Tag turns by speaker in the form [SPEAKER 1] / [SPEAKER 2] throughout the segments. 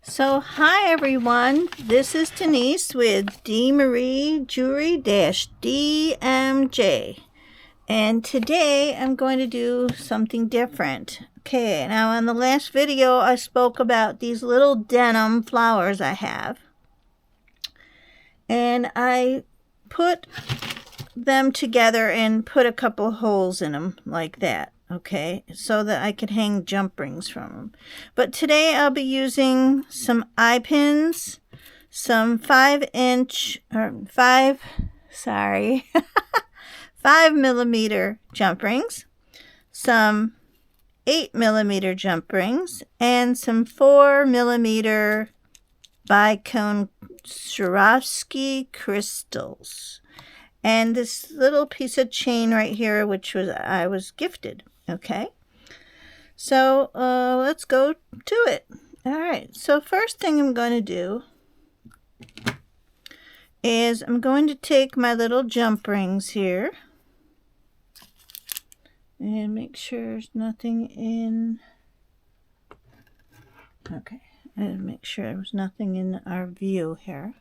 [SPEAKER 1] So hi everyone, this is Denise with D. Marie Jewelry DMJ, and today I'm going to do something different. Okay, now in the last video I spoke about these little denim flowers I have, and I put them together and put a couple holes in them like that. Okay, so that I could hang jump rings from them. But today I'll be using some eye pins, some 5mm jump rings, some 8mm jump rings, and some 4mm bicone Swarovski crystals. And this little piece of chain right here, which I was gifted. Okay, so let's go to it. All right, so first thing I'm going to do is I'm going to take my little jump rings here and make sure there's nothing in. Okay, and make sure there's nothing in our view here.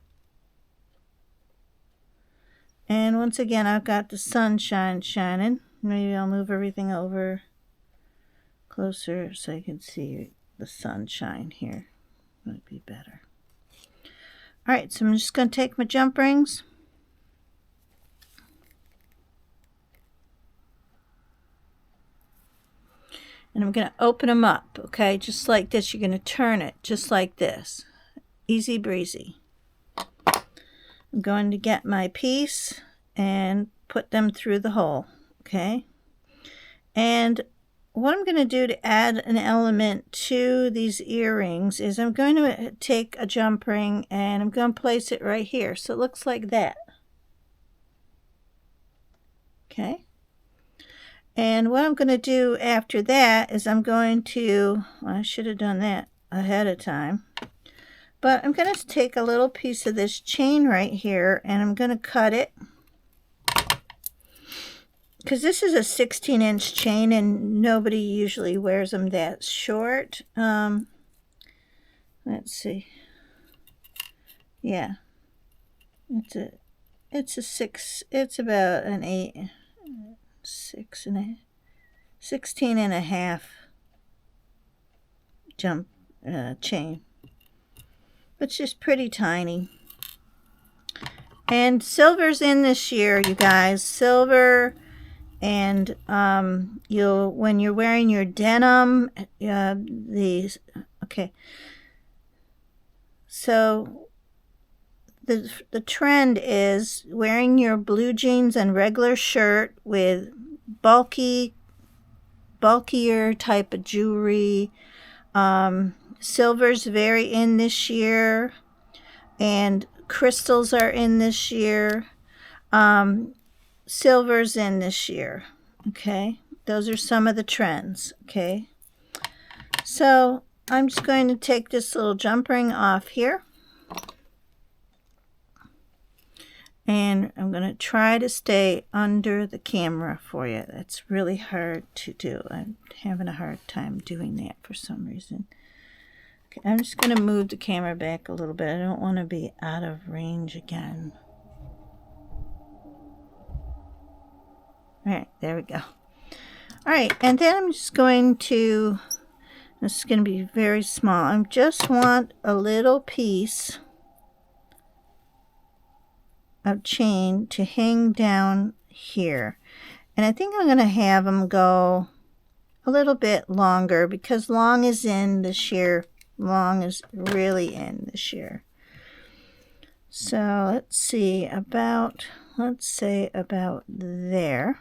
[SPEAKER 1] And once again, I've got the sunshine shining. Maybe I'll move everything over closer so you can see the sunshine here. Might be better. All right, so I'm just going to take my jump rings. And I'm going to open them up, okay? Just like this. You're going to turn it just like this. Easy breezy. I'm going to get my piece and put them through the hole, okay? And what I'm going to do to add an element to these earrings is I'm going to take a jump ring and I'm going to place it right here. So it looks like that. Okay? And what I'm going to do after that is I'm going to, well, I should have done that ahead of time. But I'm going to take a little piece of this chain right here and I'm going to cut it. Because this is a 16-inch chain and nobody usually wears them that short. Let's see. Yeah. It's about an 16 and a half jump chain. It's just pretty tiny. And silver's in this year, you guys. Silver, and when you're wearing your denim, okay. So the trend is wearing your blue jeans and regular shirt with bulkier type of jewelry. Silver's very in this year, and crystals are in this year. Silver's in this year. Okay, those are some of the trends. Okay, so I'm just going to take this little jump ring off here, and I'm going to try to stay under the camera for you. That's really hard to do. I'm having a hard time doing that for some reason. I'm just going to move the camera back a little bit. I don't want to be out of range again. All right, there we go. All right, and then I'm just going to, this is going to be very small. I just want a little piece of chain to hang down here. And I think I'm going to have them go a little bit longer because long is in this year. Long is really in this year. So let's see, let's say about there.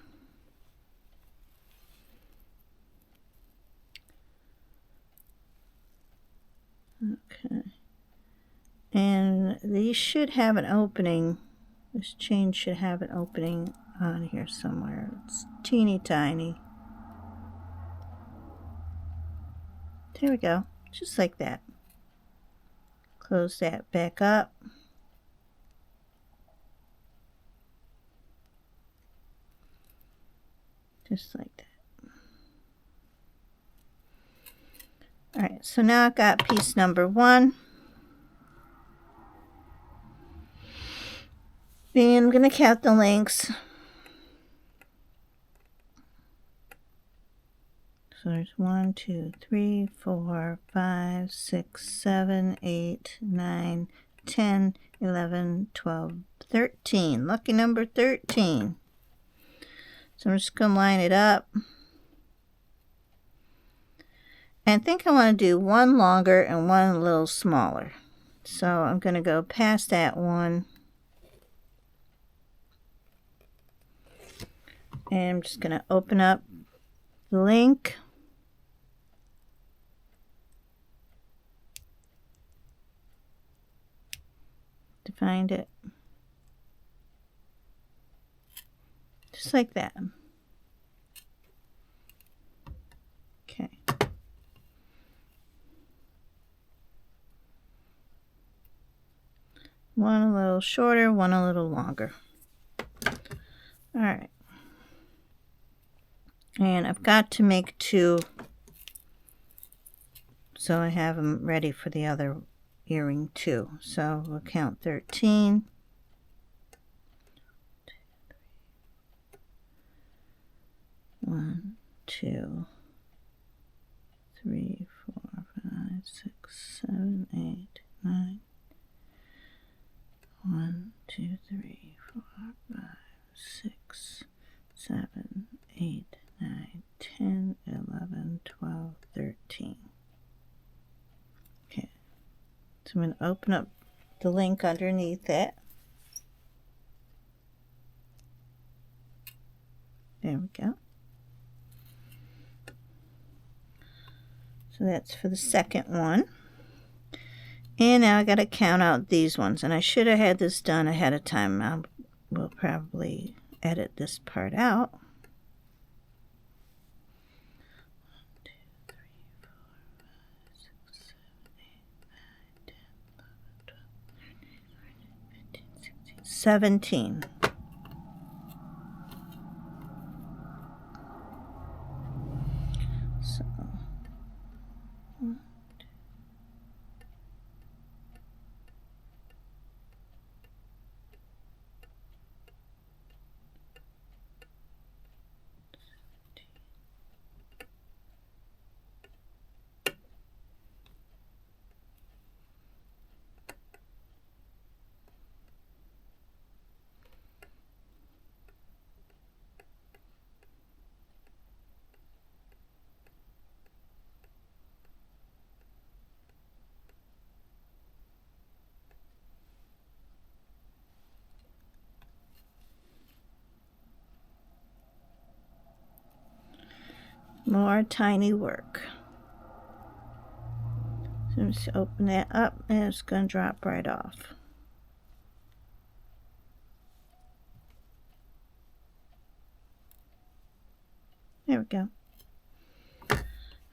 [SPEAKER 1] Okay. And these should have an opening. This chain should have an opening on here somewhere. It's teeny tiny. There we go. Just like that. Close that back up. Just like that. All right, so now I've got piece number 1. And I'm going to count the links. So there's 1, 2, 3, 4, 5, 6, 7, 8, 9, 10, 11, 12, 13. Lucky number 13. So I'm just going to line it up. And I think I want to do one longer and one a little smaller. So I'm going to go past that one. And I'm just going to open up the link. To find it. Just like that. Okay. One a little shorter, one a little longer. All right. And I've got to make 2 so I have them ready for the other earring too. So we'll count 13. 1, 2, 3, 4, 5, 6, 7, 8, 9. 1, 2, 3, 4, 5, 6, 7, 8, 9, 10, 11, 12, 13. Okay. So I'm going to open up the link underneath it. There we go. So that's for the second one. And now I got to count out these ones. And I should have had this done ahead of time. I will probably edit this part out. 1, 2, 3, 4, 5, 6, 7, 8, 9, 10, 11, 12, 13, 14, 15, 16, 17. So 1, 2, more tiny work. So I'm just open that up and it's going to drop right off. There we go.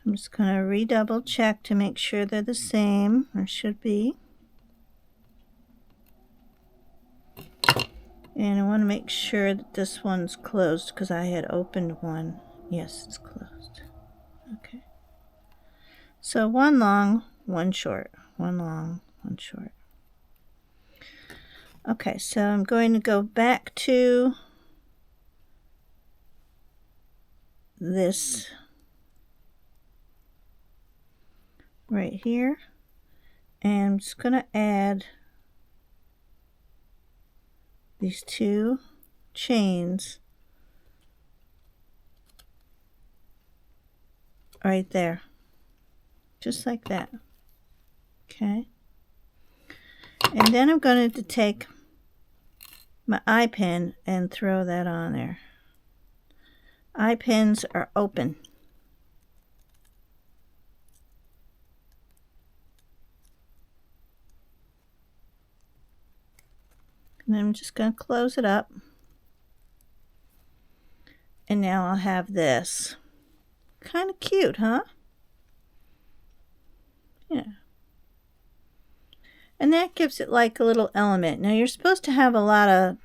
[SPEAKER 1] I'm just going to redouble check to make sure they're the same, or should be. And I want to make sure that this one's closed because I had opened one. Yes, it's closed. Okay. So one long, one short. One long, one short. Okay, so I'm going to go back to this right here. And I'm just going to add these 2 chains right there. Just like that. Okay. And then I'm going to take my eye pin and throw that on there. Eye pins are open. And I'm just going to close it up. And now I'll have this. Kind of cute, huh? Yeah. And that gives it like a little element. Now you're supposed to have a lot of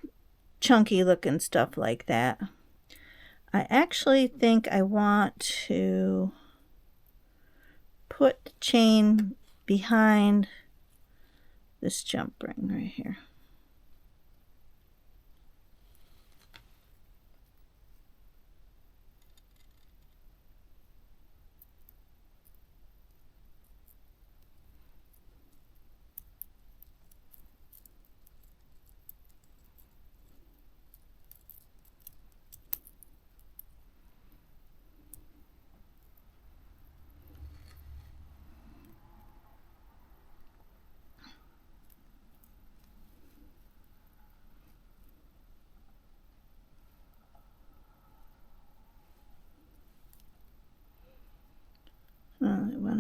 [SPEAKER 1] chunky looking stuff like that. I actually think I want to put the chain behind this jump ring right here.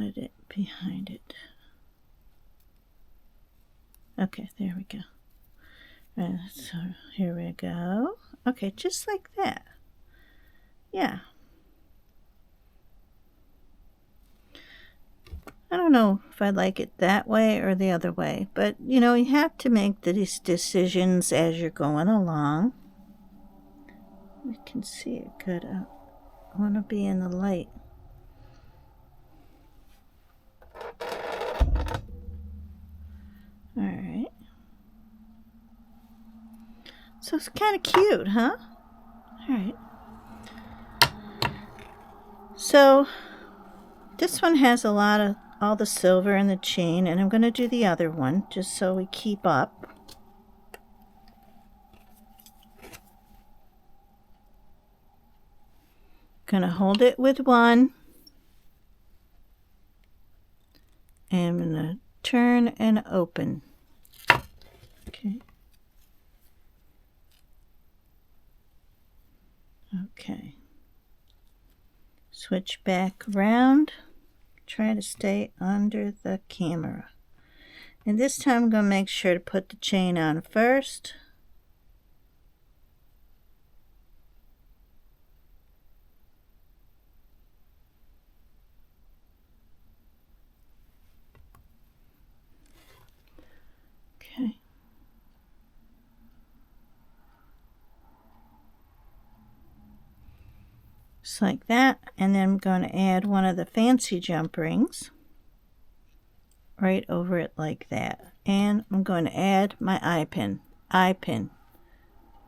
[SPEAKER 1] wanted it behind it. Okay, there we go. And so here we go. Okay, just like that. Yeah. I don't know if I like it that way or the other way, but you know, you have to make these decisions as you're going along. You can see it good. I want to be in the light. All right. So it's kind of cute, huh? All right. So this one has a lot of all the silver in the chain, and I'm going to do the other one just so we keep up. Going to hold it with one, and I'm going to turn and open. Okay. Okay. Switch back around. Try to stay under the camera. And this time I'm going to make sure to put the chain on first. Okay. Just like that. And then I'm going to add one of the fancy jump rings right over it like that. And I'm going to add my eye pin. Eye pin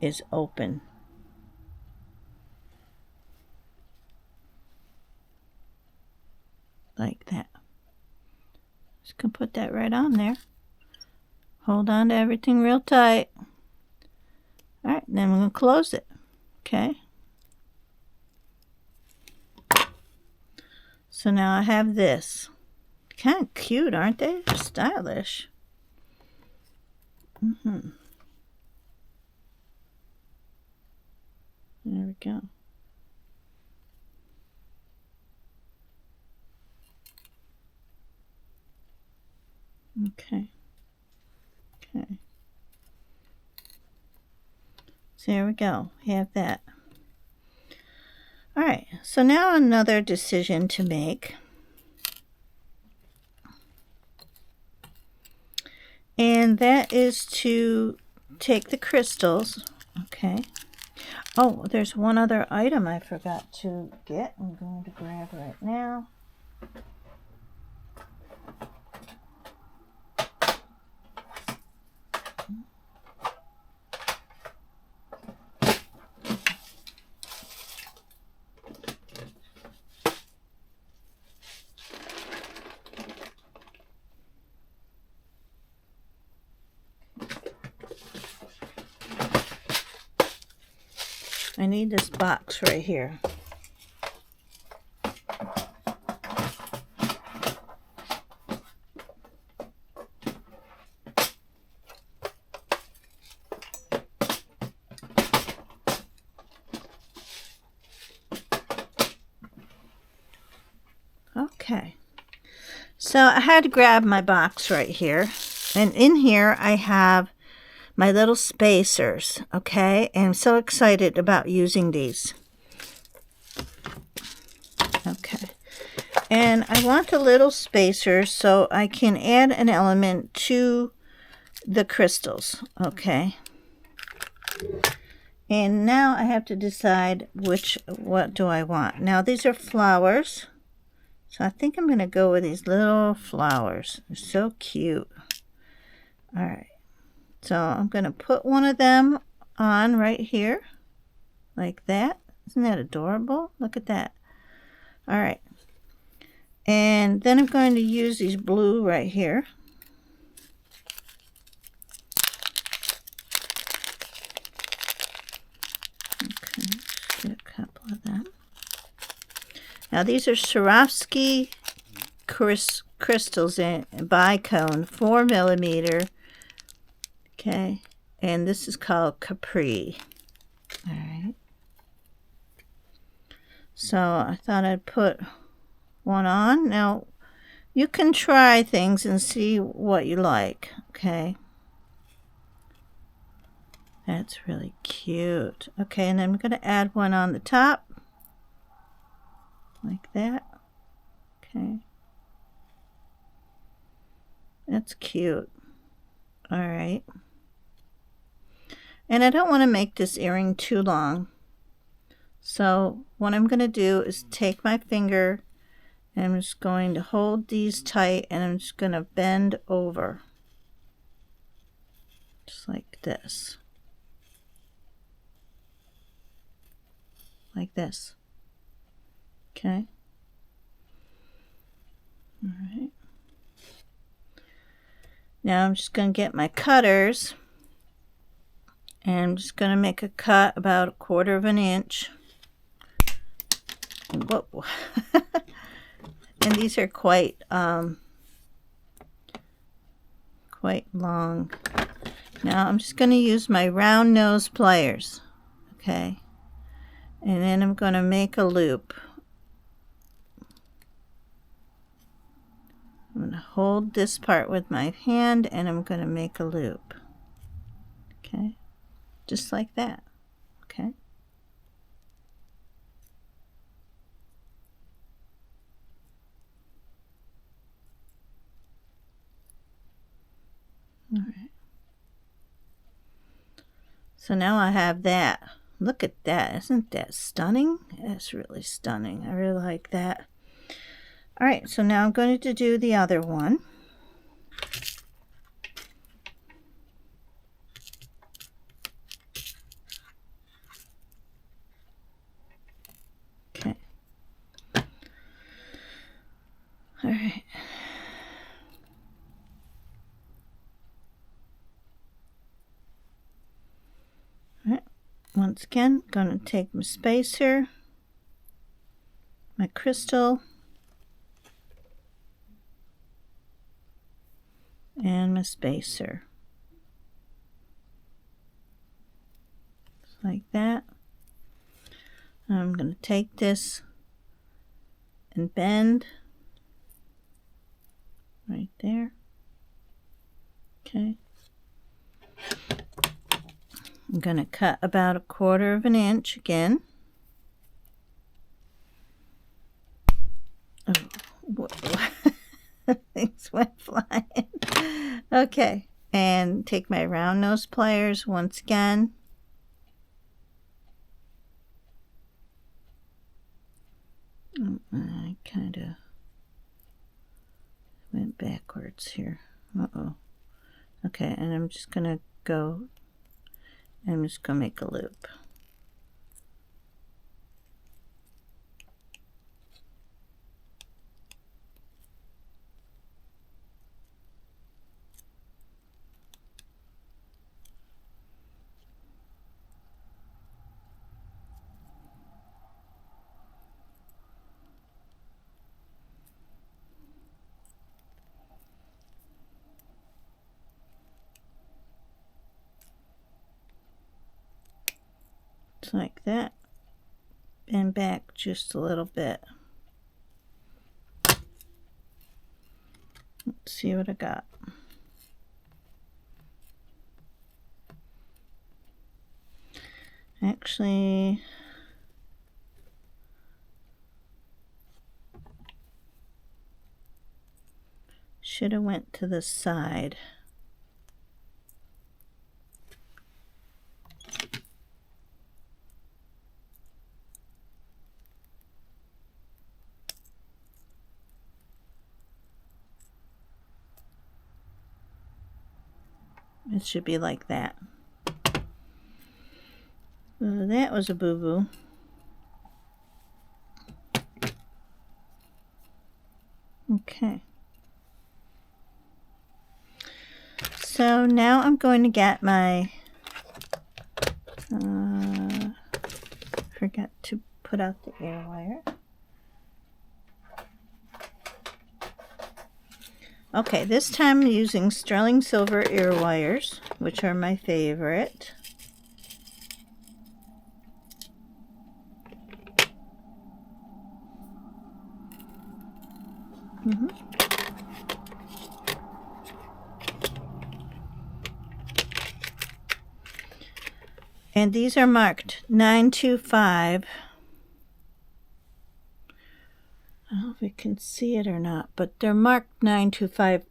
[SPEAKER 1] is open. Like that. Just going to put that right on there. Hold on to everything real tight. Alright, then we're going to close it. Okay. So now I have this. Kind of cute, aren't they? They're stylish. There we go. Okay. Okay. So there we go. We have that. All right. So now another decision to make. And that is to take the crystals. Okay. Oh, there's one other item I forgot to get. I'm going to grab right now. I need this box right here. Okay. So I had to grab my box right here. And in here I have my little spacers, okay? And I'm so excited about using these. Okay. And I want the little spacers so I can add an element to the crystals, okay? And now I have to decide what do I want. Now these are flowers. So I think I'm going to go with these little flowers. They're so cute. All right. So I'm going to put one of them on right here, like that. Isn't that adorable? Look at that. All right. And then I'm going to use these blue right here. Okay, let's get a couple of them. Now these are Swarovski crystals in bicone, 4 millimeter. Okay, and this is called Capri. All right. So I thought I'd put one on. Now, You can try things and see what you like, okay? That's really cute. Okay, and I'm going to add one on the top, like that. Okay. That's cute. All right. And I don't want to make this earring too long. So what I'm going to do is take my finger and I'm just going to hold these tight and I'm just going to bend over. Just like this. Like this. Okay. All right. Now I'm just going to get my cutters and I'm just going to make a cut about 1/4 of an inch. Whoa. And these are quite long. Now I'm just going to use my round nose pliers. Okay. And then I'm going to make a loop. I'm going to hold this part with my hand and I'm going to make a loop. Okay. Just like that. Okay. All right. So now I have that. Look at that. Isn't that stunning? That's really stunning. I really like that. All right, so now I'm going to do the other one. Okay. All right. All right. Once again, I'm going to take my spacer, my crystal, and my spacer. Just like that. I'm going to take this and bend right there. Okay. I'm going to cut about 1/4 of an inch again. Oh, whoa. Things went flying. Okay, and take my round nose pliers once again. I kind of went backwards here. Uh-oh. Okay, and I'm just going to go, I'm just going to make a loop. Just like that. Bend back just a little bit. Let's see what I got. Actually, should have went to the side. It should be like that. That was a boo-boo. Okay. So now I'm going to get my, forgot to put out the air wire. Okay, this time I'm using sterling silver ear wires, which are my favorite. And these are marked 925. I don't know if we can see it or not, but they're marked 925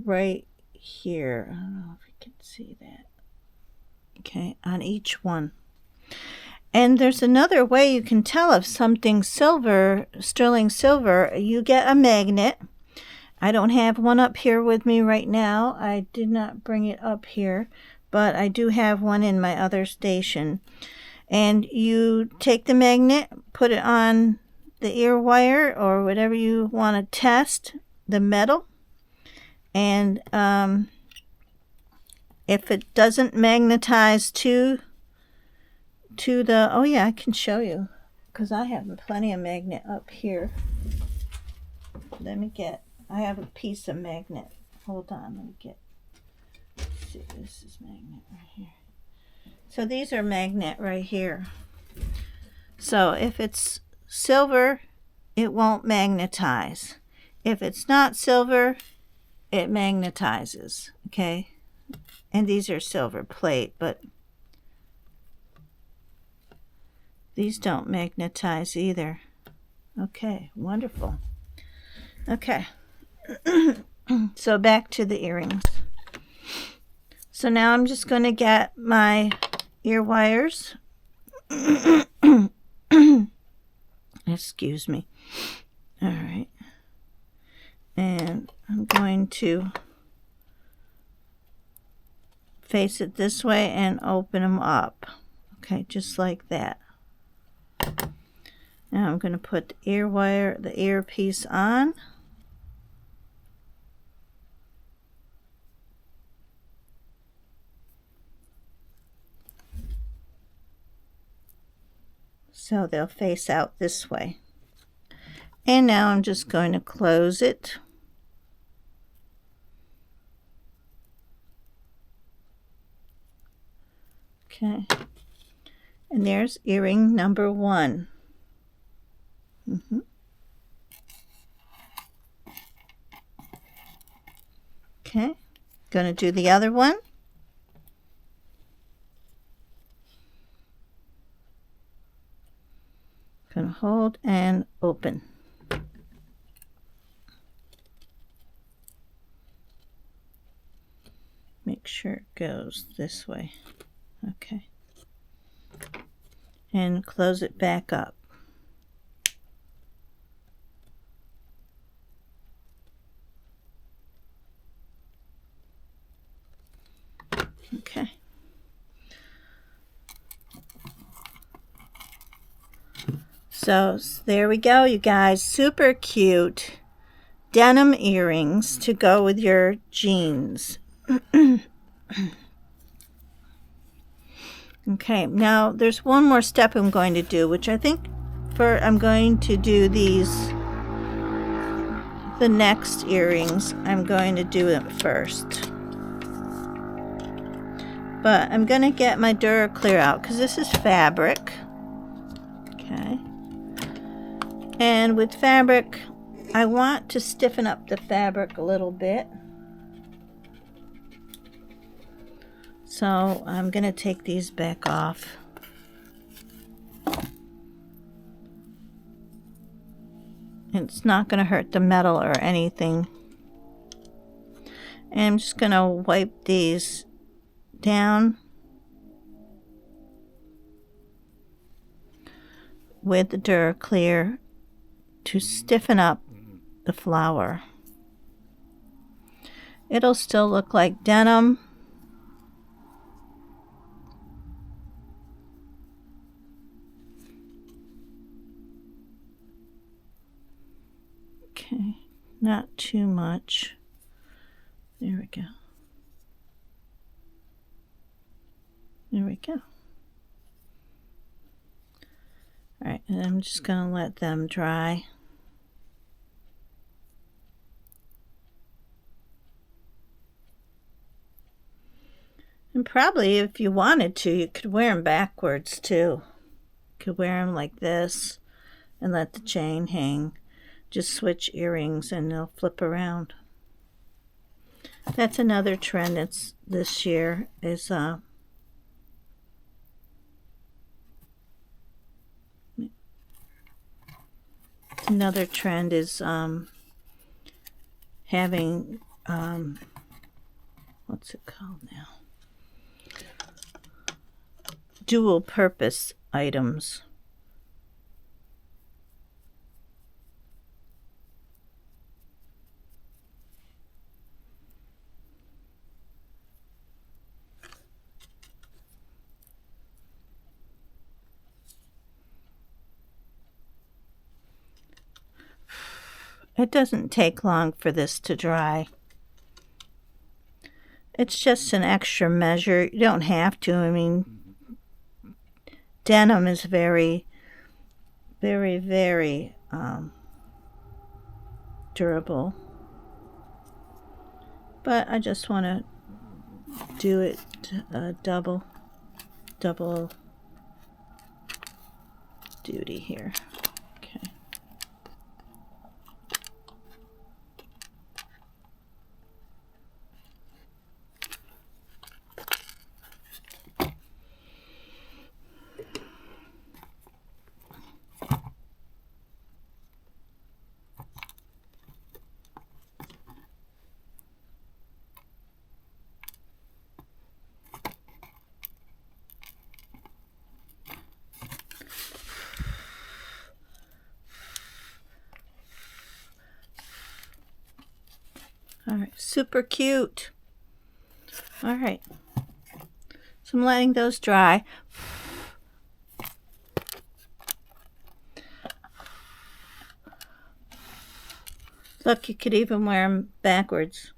[SPEAKER 1] right here. I don't know if we can see that. Okay, on each one. And there's another way you can tell if something's silver, sterling silver. You get a magnet. I don't have one up here with me right now. I did not bring it up here, but I do have one in my other station. And you take the magnet, put it on the ear wire or whatever you want to test the metal. And if it doesn't magnetize to the, oh yeah, I can show you because I have plenty of magnet up here. I have a piece of magnet. Hold on, let me get, let's see, this is magnet right here. So these are magnet right here. So if it's silver, it won't magnetize. If it's not silver, it magnetizes, okay? And these are silver plate, but these don't magnetize either. Okay, wonderful. Okay. So back to the earrings. So now I'm just going to get my ear wires. Excuse me. All right. And I'm going to face it this way and open them up. Okay, just like that. Now I'm going to put the earpiece on. So they'll face out this way. And now I'm just going to close it. Okay. And there's earring number 1. Okay. Going to do the other one. Going to hold and open. Make sure it goes this way. Okay. And close it back up. Okay. So there we go, you guys. Super cute denim earrings to go with your jeans. Okay, now there's one more step I'm going to do, which I think I'm going to do the next earrings. I'm going to do it first. But I'm going to get my Duraclear out because this is fabric. Okay. And with fabric, I want to stiffen up the fabric a little bit. So I'm going to take these back off. It's not going to hurt the metal or anything. And I'm just going to wipe these down with the Duraclear to stiffen up the flower. It'll still look like denim. Okay, not too much. There we go. There we go. All right, and I'm just going to let them dry. And probably if you wanted to, you could wear them backwards too. You could wear them like this and let the chain hang. Just switch earrings and they'll flip around. That's another trend that's this year is Another trend is having, what's it called now? Dual purpose items. It doesn't take long for this to dry. It's just an extra measure. You don't have to. I mean, denim is very, very, very durable. But I just want to do it double duty here. Okay. All right, super cute. All right, so I'm letting those dry. Look, you could even wear them backwards.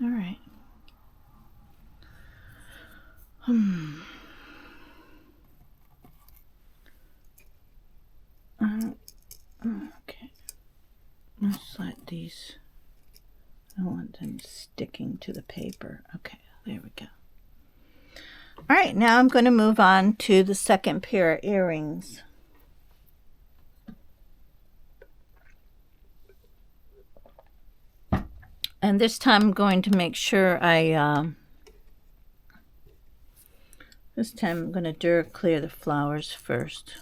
[SPEAKER 1] All right. Okay. Let's let these, I don't want them sticking to the paper. Okay, there we go. All right, now I'm going to move on to the second pair of earrings. And this time I'm going to make sure this time I'm going to clear the flowers first.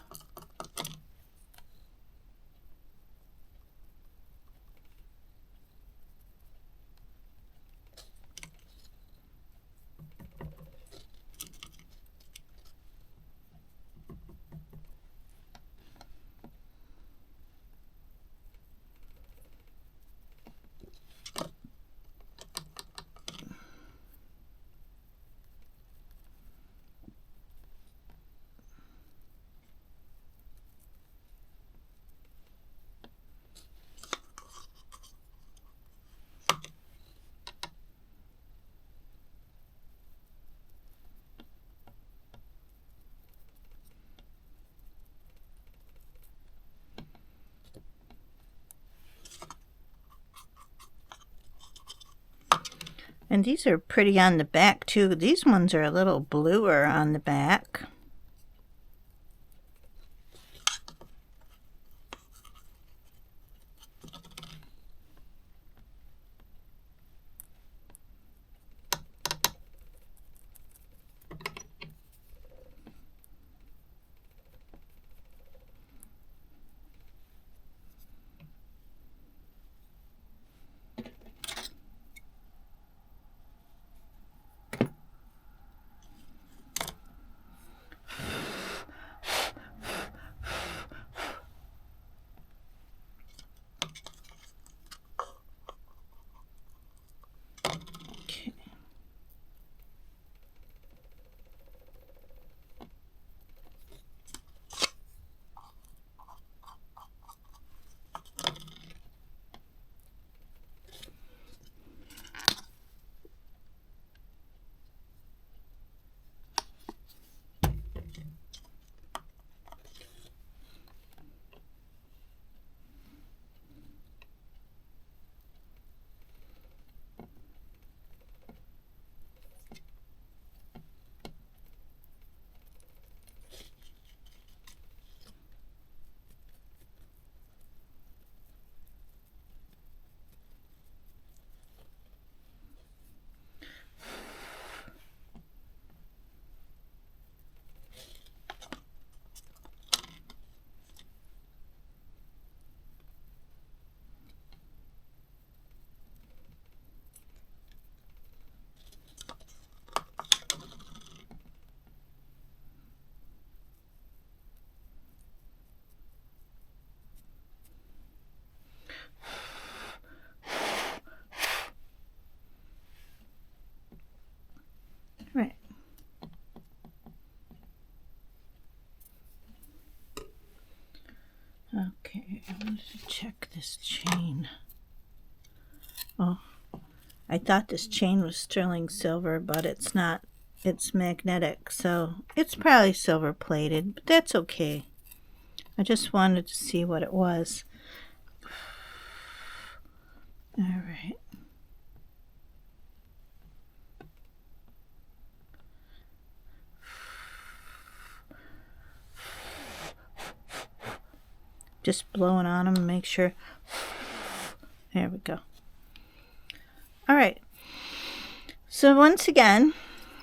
[SPEAKER 1] And these are pretty on the back too. These ones are a little bluer on the back. check this chain. Oh, I thought this chain was sterling silver, but it's not. It's magnetic, so it's probably silver plated, but that's okay. I just wanted to see what it was. All right. Just blowing on them and make sure. There we go. All right. So once again,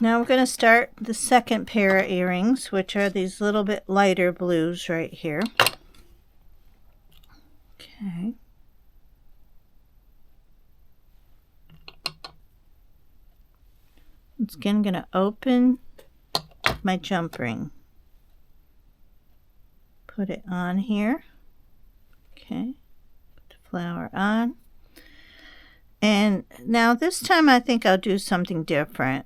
[SPEAKER 1] now we're going to start the second pair of earrings, which are these little bit lighter blues right here. Okay. Once again, I'm going to open my jump ring. Put it on here. Okay. Put the flower on. And now this time I think I'll do something different.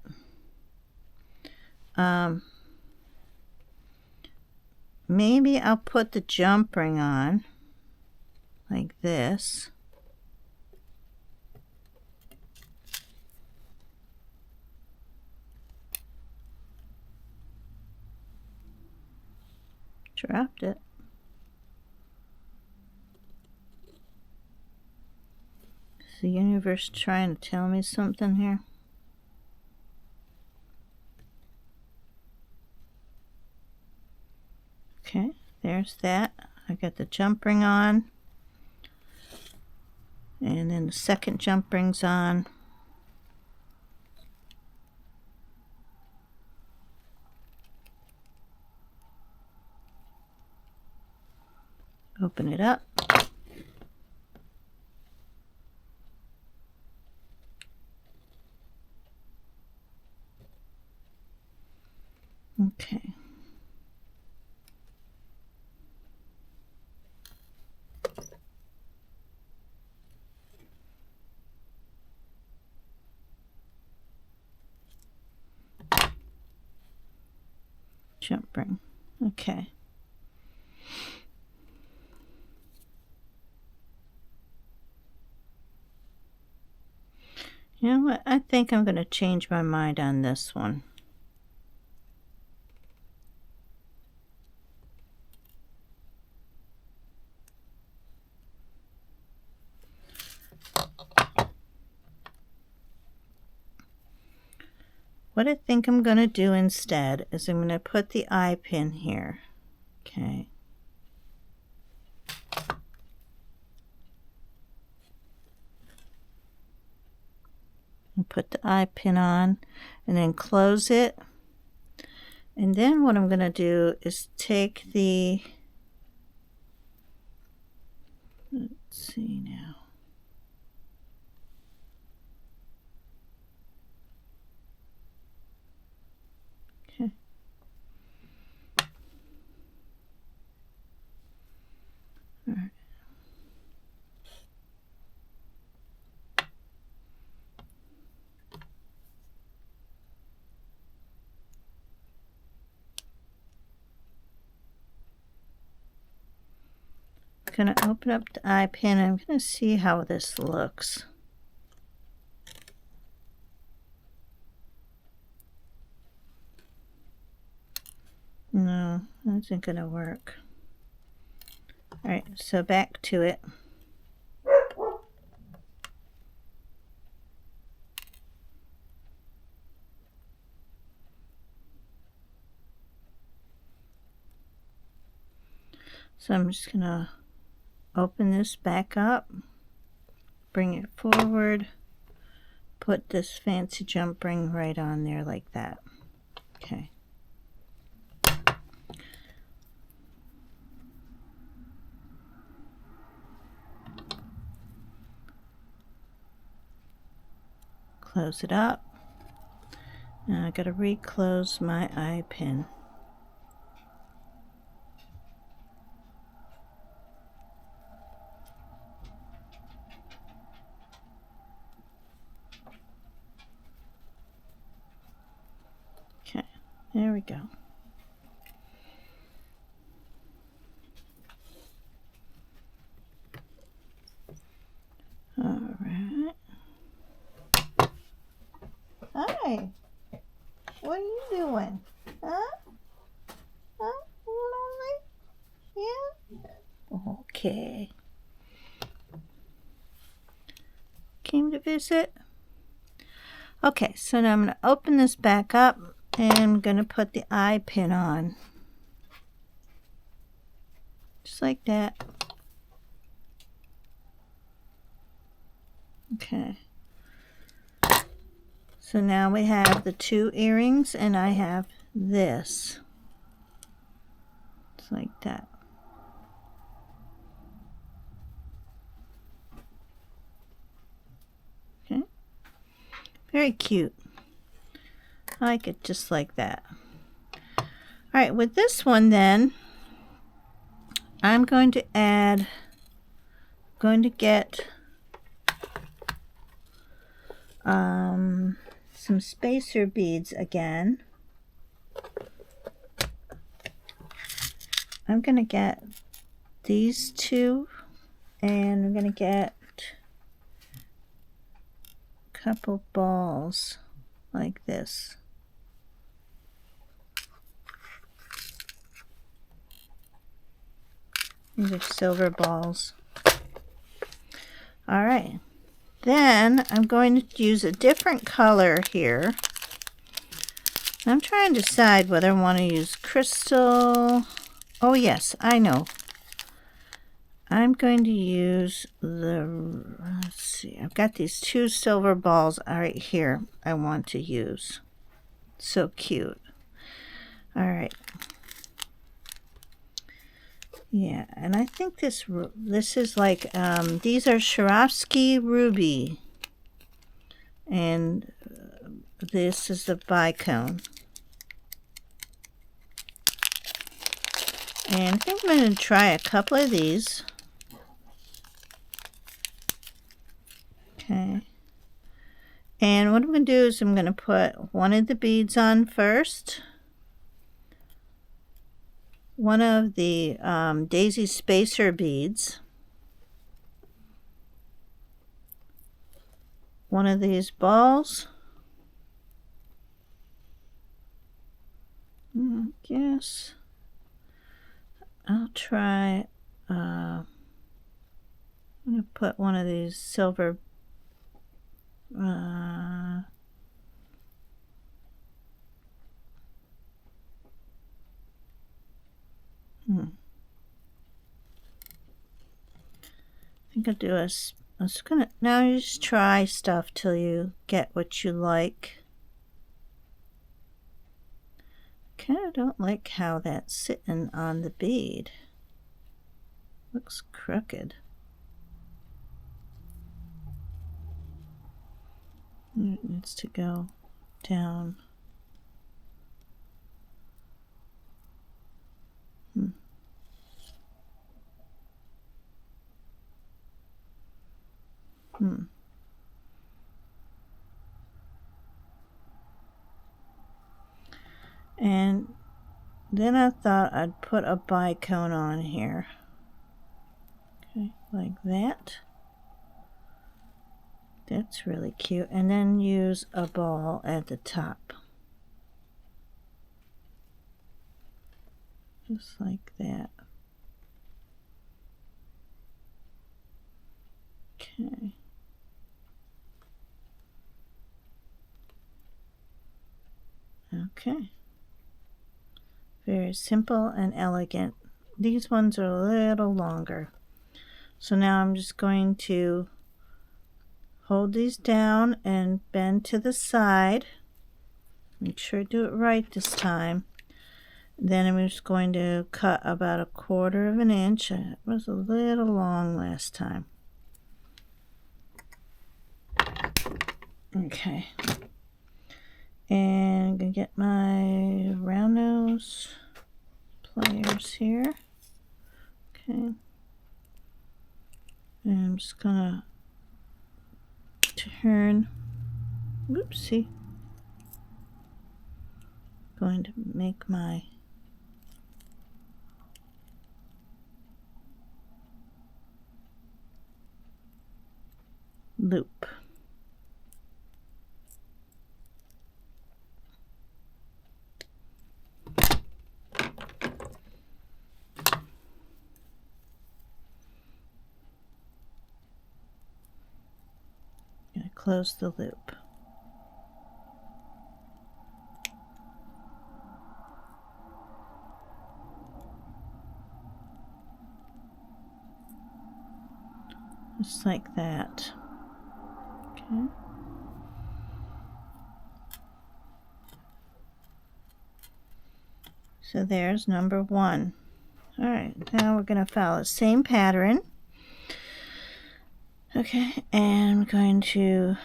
[SPEAKER 1] Maybe I'll put the jump ring on like this. Dropped it. Is the universe trying to tell me something here? Okay, there's that. I got the jump ring on. And then the second jump ring's on. Open it up. Okay. Jump ring. Okay. You know what? I think I'm going to change my mind on this one. What I think I'm going to do instead is I'm going to put the eye pin here. Okay. And put the eye pin on and then close it. And then what I'm going to do is take the, let's see now. Okay. All right. I'm going to open up the eye pin. I'm going to see how this looks. No, that isn't going to work. All right, so back to it. So I'm just going to open this back up, bring it forward, put this fancy jump ring right on there like that. Okay. Close it up. Now I got to reclose my eye pin. Okay, there we go. Hi. What are you doing? Huh? Huh? You lonely? Yeah? Okay. Came to visit? Okay, so now I'm going to open this back up and I'm going to put the eye pin on. Just like that. Okay. So now we have the 2 earrings and I have this. Just like that. Okay. Very cute. I like it just like that. Alright, with this one then, I'm going to get some spacer beads again. I'm going to get these 2 and I'm going to get a couple balls like this. These are silver balls. Alright, then I'm going to use a different color here. I'm trying to decide whether I want to use crystal. Oh yes, I know. I'm going to use let's see, I've got these 2 silver balls right here I want to use. So cute. Alright. Yeah, and I think this is like, these are Swarovski ruby. And this is the bicone. And I think I'm going to try a couple of these. Okay. And what I'm going to do is I'm going to put one of the beads on first. One of the daisy spacer beads. One of these balls. I guess I'll try, I'm going to put one of these silver I think I'll do now you just try stuff till you get what you like. Kind of don't like how that's sitting on the bead. Looks crooked. It needs to go down. And then I thought I'd put a bicone on here. Okay, like that. That's really cute. And then use a ball at the top. Just like that. Okay. Okay. Very simple and elegant. These ones are a little longer. So now I'm just going to hold these down and bend to the side. Make sure I do it right this time. Then I'm just going to cut about 1/4 of an inch. It was a little long last time. Okay. And I'm going to get my round nose pliers here. Okay. And I'm just going to turn. Oopsie. Going to make my loop. close the loop. Just like that. Okay. So there's number 1. All right, now we're going to follow the same pattern. Okay, and I'm going to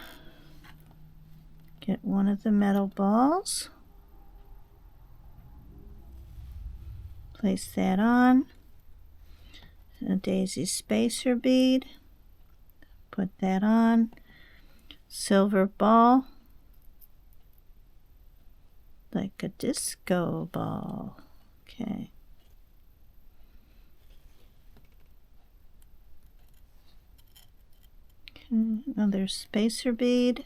[SPEAKER 1] get one of the metal balls, place that on, a daisy spacer bead, put that on, silver ball, like a disco ball. Okay. Another spacer bead.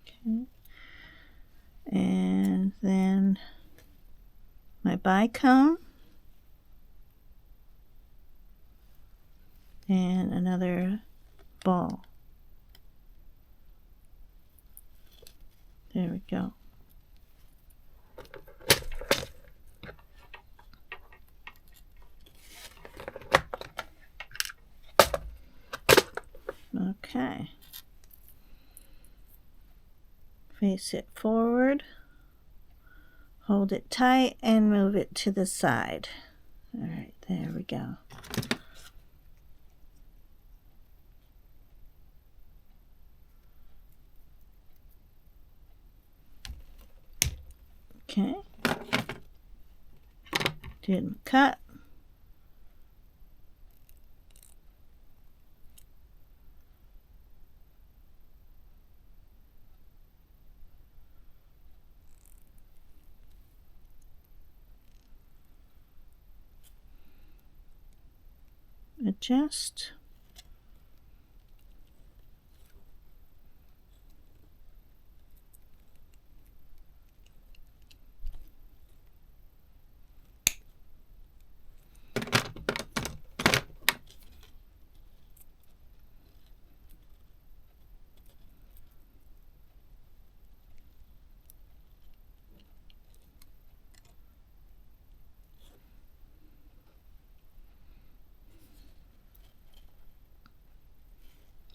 [SPEAKER 1] Okay. And then my bicone. And another ball. There we go. Okay. Face it forward, hold it tight, and move it to the side. All right, there we go. Okay. Didn't cut. Adjust.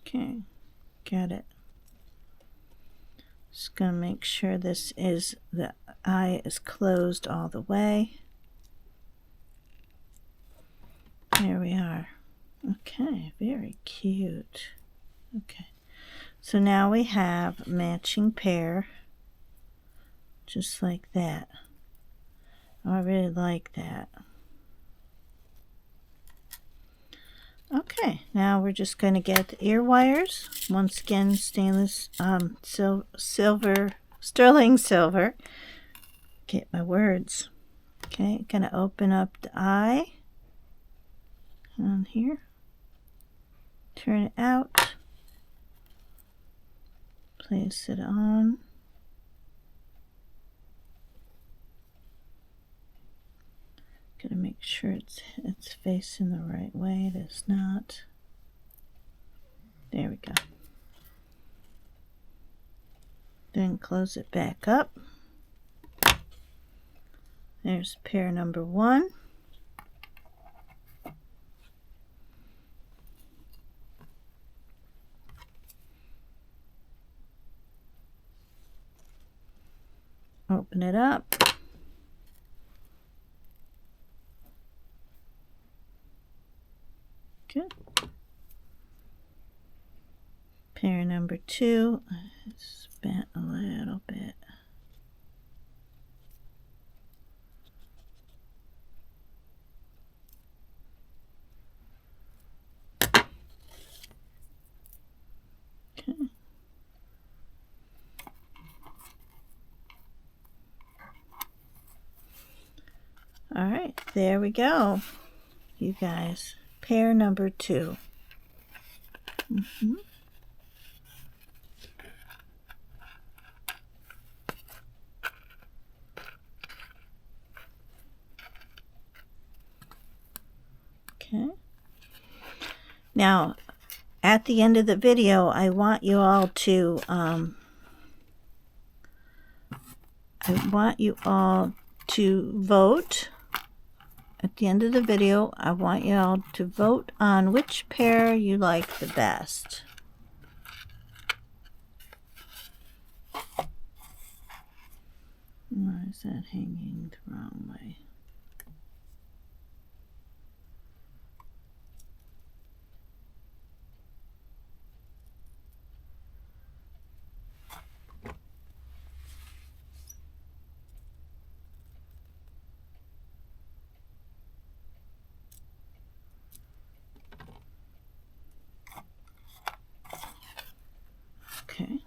[SPEAKER 1] Okay, got it. Just gonna make sure this is, the eye is closed all the way. There we are. Okay, very cute. Okay, so now we have matching pair, just like that. Oh, I really like that. Okay, now we're just going to get the ear wires. Once again, stainless, silver, sterling silver. Get my words. Okay, gonna open up the eye on here. Turn it out. Place it on. Gotta make sure it's facing the right way. It is not. There we go. Then close it back up. There's pair number 1. Open it up. Good. Pair number 2. It's bent a little bit. Okay. All right, there we go, you guys. Pair number 2. Okay. Now, at the end of the video, I want you all to vote. At the end of the video, I want you all to vote on which pair you like the best. Why is that hanging the wrong way? Okay.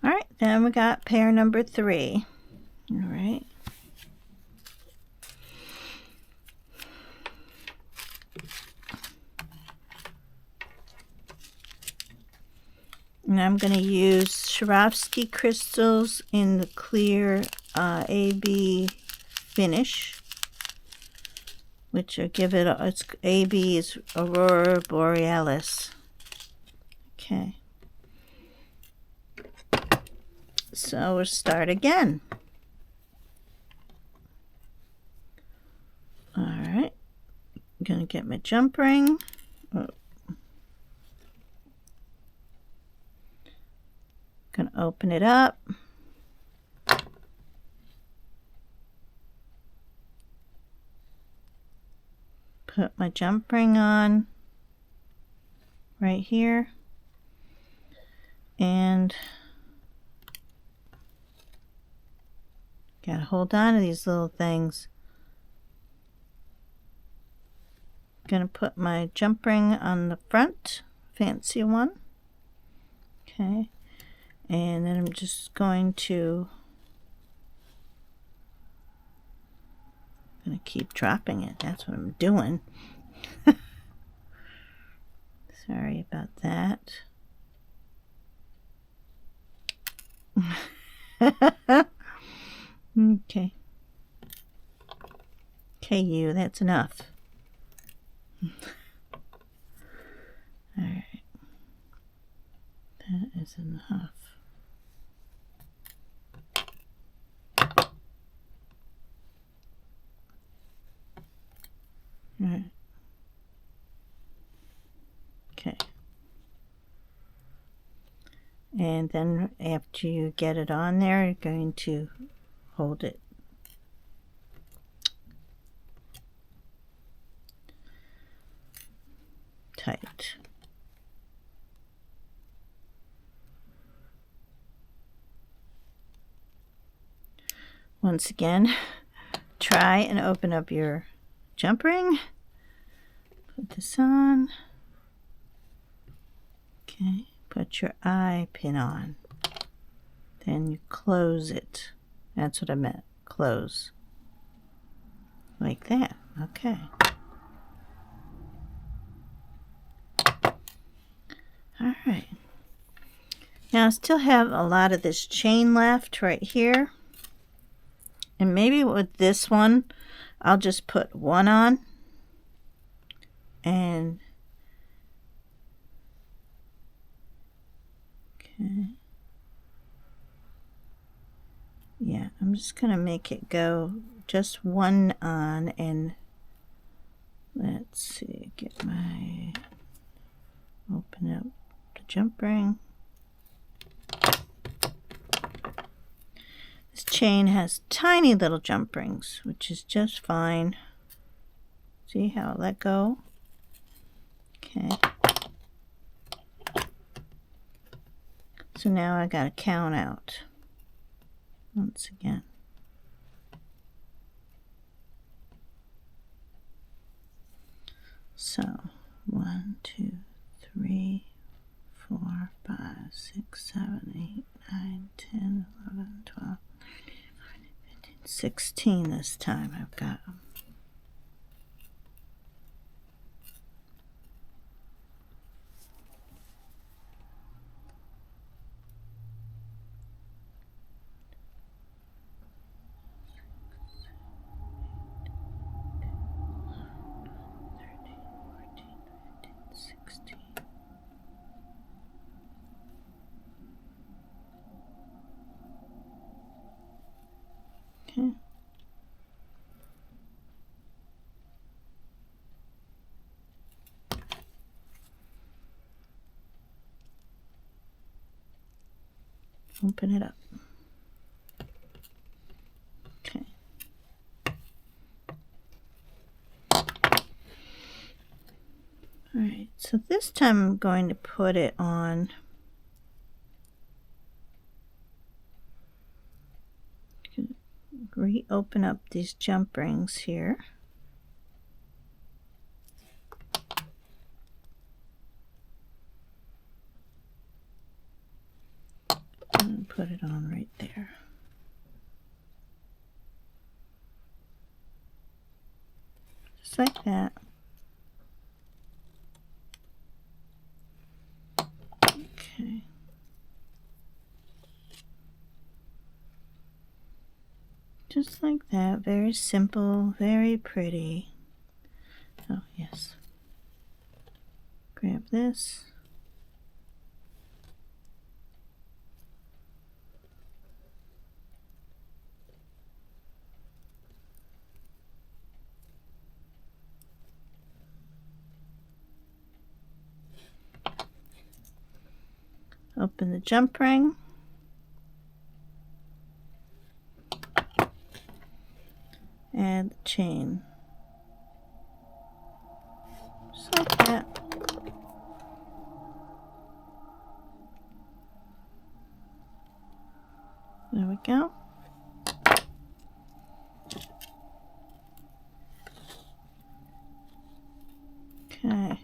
[SPEAKER 1] All right, then we got pair number 3. All right. And I'm going to use Swarovski crystals in the clear AB finish, which will give it, it's AB is Aurora Borealis. Okay. So we'll start again. All right. I'm going to get my jump ring. Oh. Going to open it up. Put my jump ring on right here. And gotta hold on to these little things. Gonna put my jump ring on the front, fancy one. Okay. And then I'm just going to keep dropping it. That's what I'm doing. Sorry about that. Okay. Okay, you, that's enough. Alright. That is enough. Alright. Okay. And then after you get it on there, you're going to hold it tight. Once again, try and open up your jump ring. Put this on. Okay, put your eye pin on. Then you close it. That's what I meant. Close. Like that. Okay. Alright. Now I still have a lot of this chain left right here. And maybe with this one, I'll just put one on. And okay. Yeah, I'm just going to make it go just one on, and let's see, get my, open up the jump ring. This chain has tiny little jump rings, which is just fine. See how I let go? Okay. So now I got to count out once again. So 1, 2, 3, 4, 5, 6, 7, 8, 9, 10, 11, 12, 13, 14, 15, 16 this time I've got them. 16. Okay. Open it up. Okay. All right, so this time I'm going to put it on reopen up these jump rings here. And put it on right there. Just like that. Okay. Just like that. Very simple, very pretty. Oh, yes. Grab this. Open the jump ring. Add the chain. Just like that. There we go. Okay.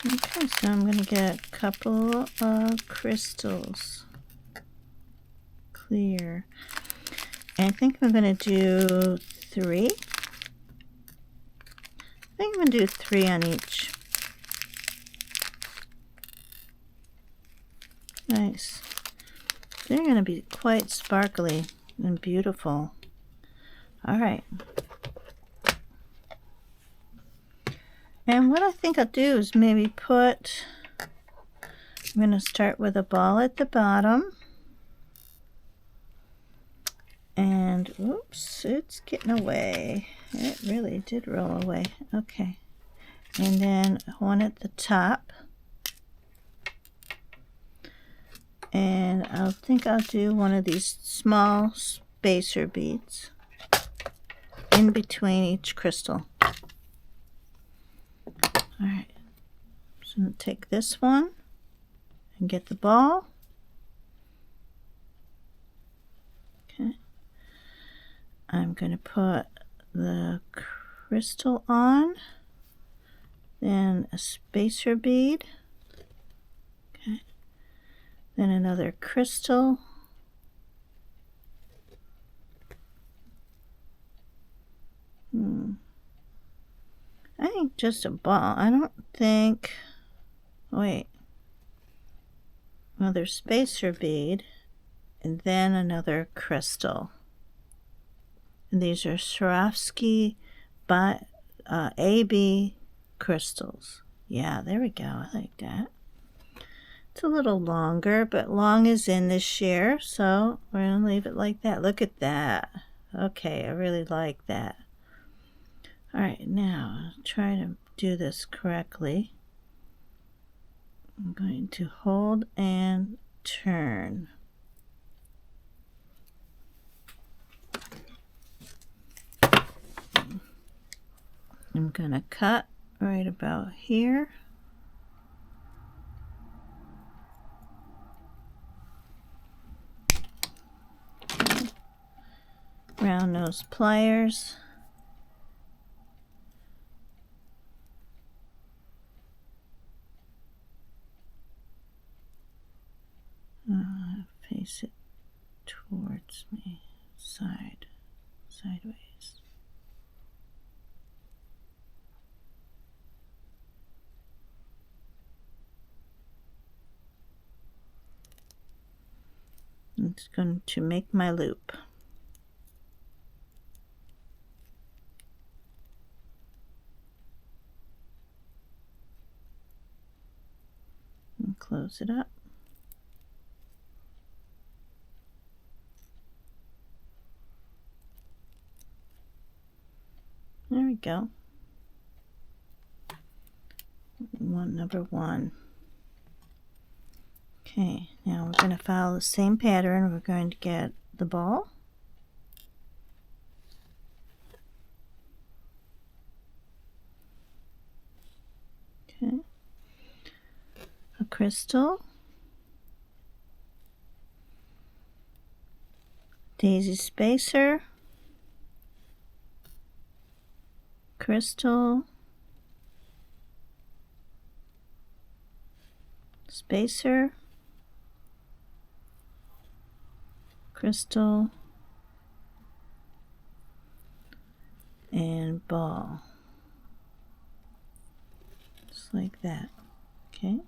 [SPEAKER 1] Okay, so I'm going to get a couple of crystals. Clear. And I think I'm going to do 3. I think I'm going to do 3 on each. Nice. They're going to be quite sparkly and beautiful. All right. And what I think I'll do is maybe put, I'm going to start with a ball at the bottom. And, oops, it's getting away. It really did roll away. Okay. And then one at the top. And I think I'll do one of these small spacer beads in between each crystal. Alright, so I'm going to take this one and get the ball. Okay. I'm going to put the crystal on, then a spacer bead, okay, then another crystal, I think just a ball. I don't think, wait, another spacer bead, and then another crystal. And these are Swarovski AB crystals. Yeah, there we go. I like that. It's a little longer, but long is in this year, so we're going to leave it like that. Look at that. Okay, I really like that. All right, now I'll try to do this correctly. I'm going to hold and turn. I'm going to cut right about here. Round nose pliers. Face it towards me, sideways. I'm just going to make my loop. And close it up. There we go. Number one. Okay, now we're going to follow the same pattern. We're going to get the ball. Okay. A crystal. Daisy spacer. Crystal. Spacer. Crystal. And ball. Just like that. Okay.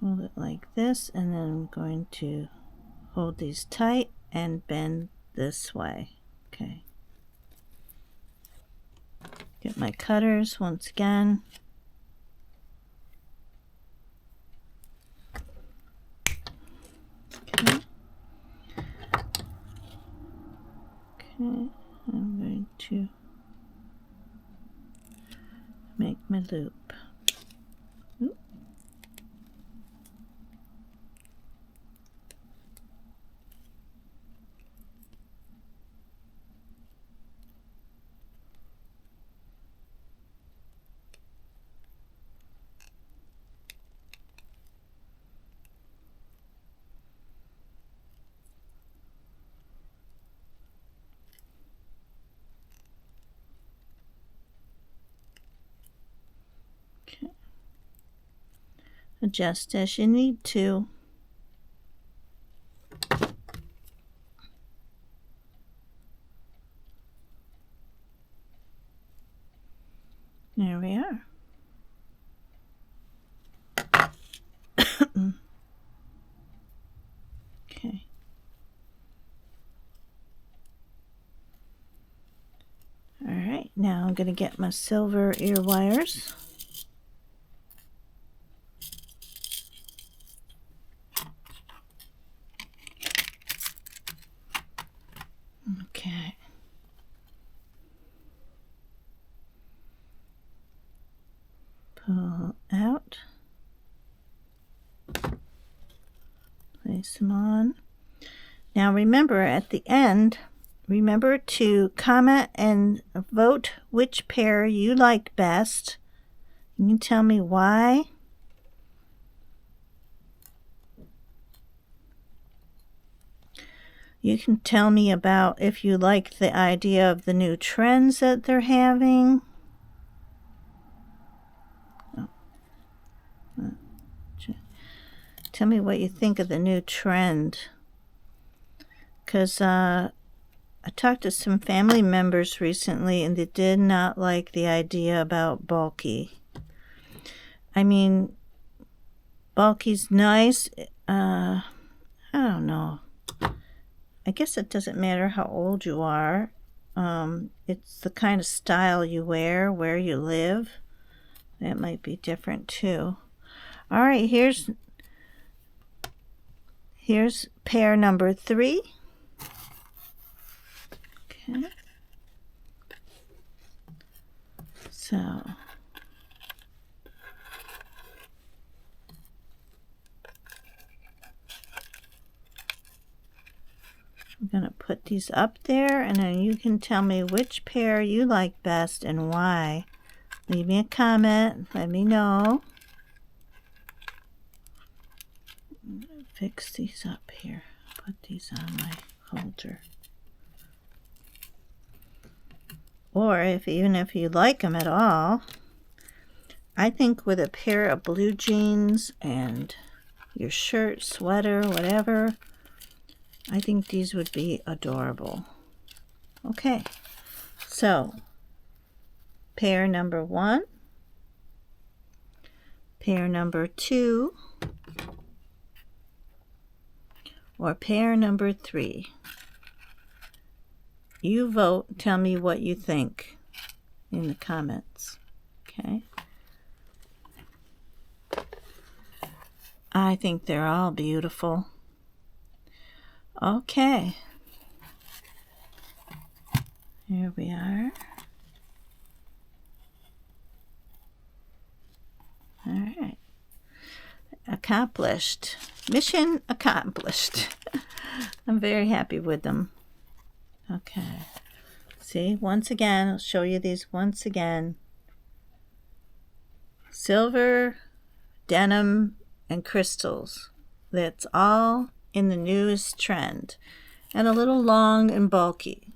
[SPEAKER 1] Hold it like this, and then I'm going to hold these tight and bend this way. Okay. Get my cutters once again. Okay. Okay, I'm going to make my loop. Oop. Okay. Adjust as you need to. There we are. Okay. All right, now I'm going to get my silver ear wires. Okay. Pull out. Place them on. Now remember, at the end, remember to comment and vote which pair you liked best. You can tell me why. You can tell me about if you like the idea of the new trends that they're having. Tell me what you think of the new trend. Because I talked to some family members recently and they did not like the idea about bulky. I mean, bulky's nice. I don't know. I guess it doesn't matter how old you are. It's the kind of style you wear, where you live. That might be different too. All right, here's pair number 3. Okay. So I'm going to put these up there, and then you can tell me which pair you like best and why. Leave me a comment. Let me know. I'm going to fix these up here. Put these on my holder. Or even if you like them at all, I think with a pair of blue jeans and your shirt, sweater, whatever, I think these would be adorable. Okay, so pair number 1, pair number 2, or pair number 3? You vote. Tell me what you think in the comments. Okay. I think they're all beautiful. Okay. Here we are. All right. Accomplished. Mission accomplished. I'm very happy with them. Okay. See, once again, I'll show you these once again. Silver, denim, and crystals. That's all in the newest trend. And a little long and bulky.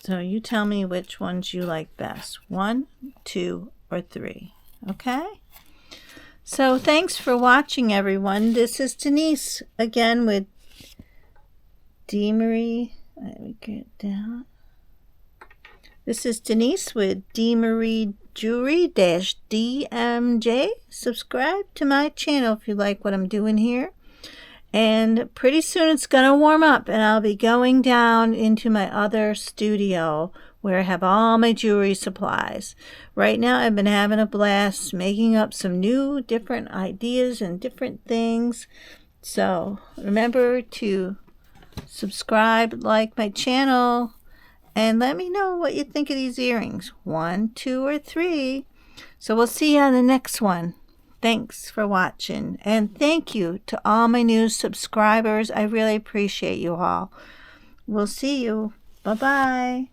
[SPEAKER 1] So you tell me which ones you like best. 1, 2, or 3. Okay? So thanks for watching, everyone. This is Denise again with Deamery. Let me get down. This is Denise with Deamery Jewelry-DMJ. Subscribe to my channel if you like what I'm doing here. And pretty soon it's going to warm up and I'll be going down into my other studio where I have all my jewelry supplies. Right now I've been having a blast making up some new different ideas and different things. So remember to subscribe, like my channel, and let me know what you think of these earrings. 1, 2, or 3. So we'll see you on the next one. Thanks for watching, and thank you to all my new subscribers. I really appreciate you all. We'll see you. Bye-bye.